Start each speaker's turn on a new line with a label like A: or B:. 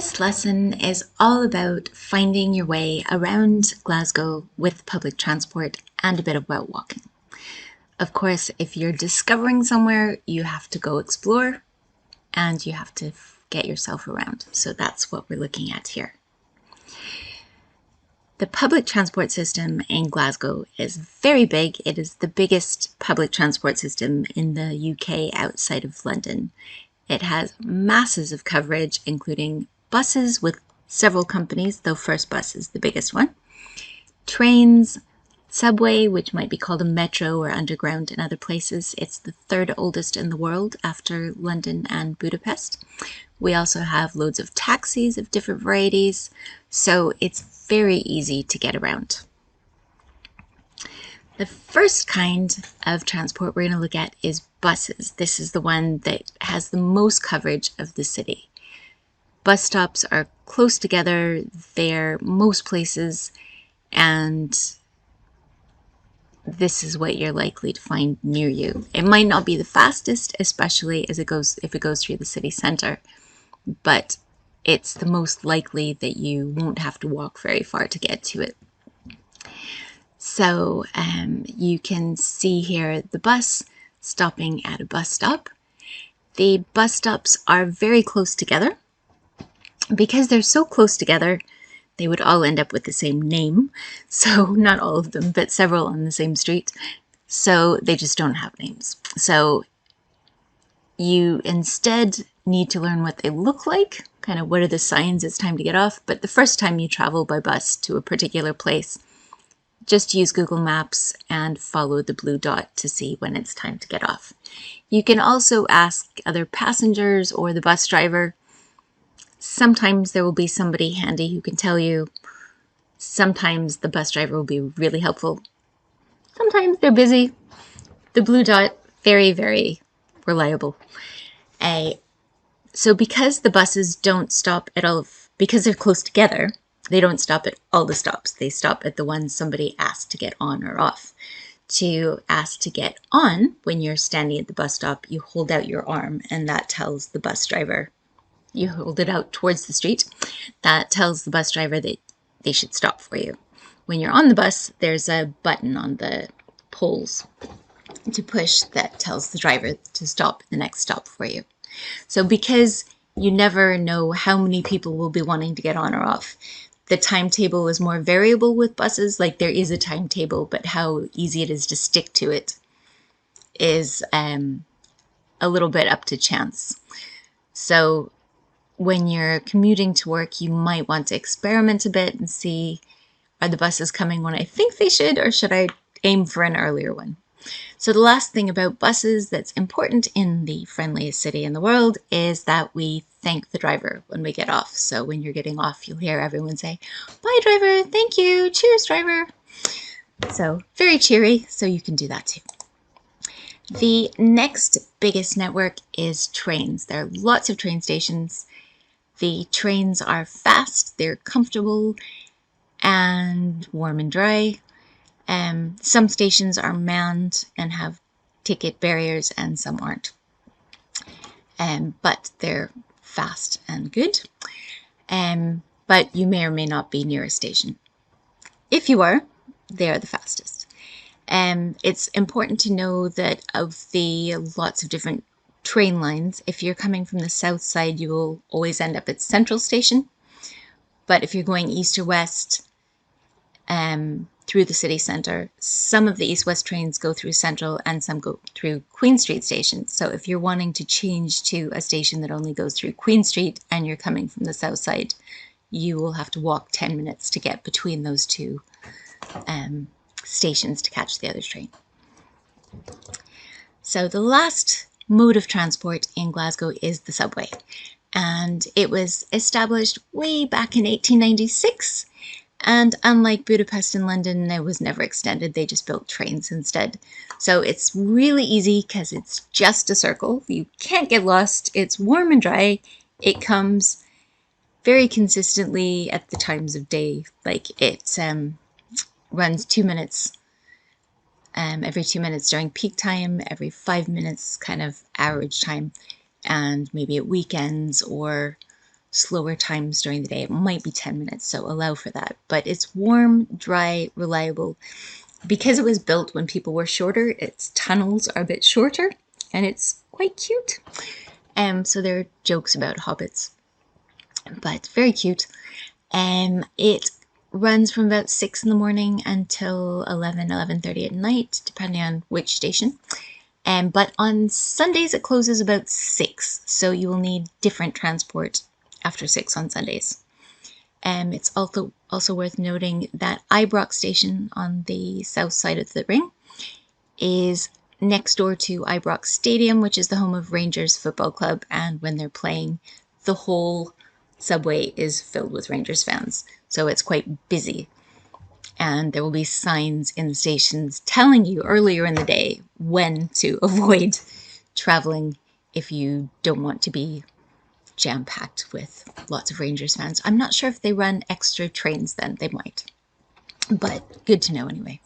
A: This lesson is all about finding your way around Glasgow with public transport and a bit about walking. Of course, if you're discovering somewhere, you have to go explore and you have to get yourself around. So that's what we're looking at here. The public transport system in Glasgow is very big. It is the biggest public transport system in the UK outside of London. It has masses of coverage, including buses with several companies, though First Bus is the biggest one, trains, subway, which might be called a metro or underground in other places. It's the third oldest in the world after London and Budapest. We also have loads of taxis of different varieties, so it's very easy to get around. The first kind of transport we're going to look at is buses. This is the one that has the most coverage of the city. Bus stops are close together, they're most places, and this is what you're likely to find near you. It might not be the fastest, especially if it goes through the city centre, but it's the most likely that you won't have to walk very far to get to it. So you can see here the bus stopping at a bus stop. The bus stops are very close together. Because they're so close together, they would all end up with the same name. So not all of them, but several on the same street. So they just don't have names. So you instead need to learn what they look like, kind of what are the signs it's time to get off. But the first time you travel by bus to a particular place, just use Google Maps and follow the blue dot to see when it's time to get off. You can also ask other passengers or the bus driver. Sometimes there will be somebody handy who can tell you. Sometimes the bus driver will be really helpful. Sometimes they're busy. The blue dot, very, very reliable. So because the buses don't stop at all, because they're close together, they don't stop at all the stops. They stop at the ones somebody asked to get on or off. To ask to get on, when you're standing at the bus stop, you hold out your arm and that tells the bus driver, you hold it out towards the street, that tells the bus driver that they should stop for you. When you're on the bus, there's a button on the poles to push that tells the driver to stop at the next stop for you. So because you never know how many people will be wanting to get on or off, the timetable is more variable with buses. Like there is a timetable, but how easy it is to stick to it is a little bit up to chance. So when you're commuting to work, you might want to experiment a bit and see, are the buses coming when I think they should, or should I aim for an earlier one? So the last thing about buses that's important in the friendliest city in the world is that we thank the driver when we get off. So when you're getting off, you'll hear everyone say, "Bye, driver. Thank you. Cheers, driver." So very cheery, so you can do that too. The next biggest network is trains. There are lots of train stations. The trains are fast, they're comfortable and warm and dry. Some stations are manned and have ticket barriers and some aren't. But they're fast and good. But you may or may not be near a station. If you are, they are the fastest. It's important to know that of the lots of different train lines, if you're coming from the south side, you will always end up at Central Station. But if you're going east or west through the city centre, some of the east-west trains go through Central and some go through Queen Street Station. So if you're wanting to change to a station that only goes through Queen Street and you're coming from the south side, you will have to walk 10 minutes to get between those two stations to catch the other train. So the last mode of transport in Glasgow is the subway, and it was established way back in 1896, and unlike Budapest and London, it was never extended. They just built trains instead. So it's really easy because it's just a circle. You can't get lost. It's warm and dry. It comes very consistently at the times of day. Like it runs 2 minutes every 2 minutes during peak time, every 5 minutes kind of average time, and maybe at weekends or slower times during the day. It might be 10 minutes, so allow for that. But it's warm, dry, reliable. Because it was built when people were shorter, its tunnels are a bit shorter, and it's quite cute. So there are jokes about hobbits, but very cute. It runs from about 6 in the morning until 11:30 at night, depending on which station. But on Sundays it closes about 6, so you will need different transport after 6 on Sundays. It's also worth noting that Ibrox station on the south side of the ring is next door to Ibrox Stadium, which is the home of Rangers Football Club, and when they're playing, the whole subway is filled with Rangers fans, so it's quite busy. And there will be signs in the stations telling you earlier in the day when to avoid traveling if you don't want to be jam-packed with lots of Rangers fans. I'm not sure if they run extra trains then, they might, but good to know anyway.